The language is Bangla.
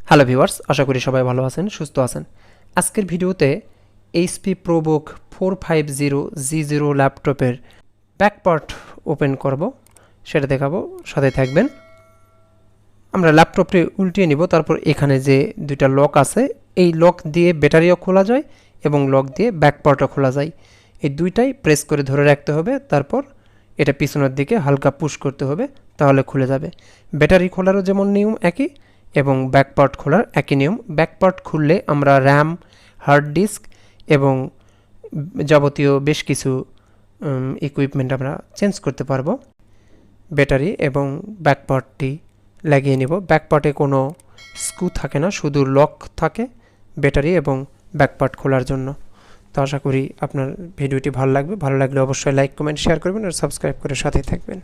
হ্যালো ভিউয়ার্স, আশা করি সবাই ভালো আছেন, সুস্থ আছেন। আজকের ভিডিওতে HP ProBook 450G0 ল্যাপটপের ব্যাকপার্ট ওপেন করব, সেটা দেখাবো, সাথে থাকবেন। আমরা ল্যাপটপটি উল্টিয়ে নিব, তারপর এখানে যে দুইটা লক আছে, এই লক দিয়ে ব্যাটারিও খোলা যায় এবং লক দিয়ে ব্যাকপার্টও খোলা যায়। এই দুইটাই প্রেস করে ধরে রাখতে হবে, তারপর এটা পিছনের দিকে হালকা পুশ করতে হবে, তাহলে খুলে যাবে। ব্যাটারি খোলারও যেমন নিয়ম একই এবং ব্যাকপার্ট খোলার একই নিয়ম। ব্যাকপার্ট খুললে আমরা র্যাম, হার্ড ডিস্ক এবং যাবতীয় বেশ কিছু ইকুইপমেন্ট আমরা চেঞ্জ করতে পারবো। ব্যাটারি এবং ব্যাকপার্টটি লাগিয়ে নিব। ব্যাকপার্টে কোনো স্ক্রু থাকে না, শুধু লক থাকে ব্যাটারি এবং ব্যাকপার্ট খোলার জন্য। তো আশা করি আপনার ভিডিওটি ভালো লাগবে। ভালো লাগলে অবশ্যই লাইক, কমেন্ট, শেয়ার করবেন আর সাবস্ক্রাইব করে সাথে থাকবেন।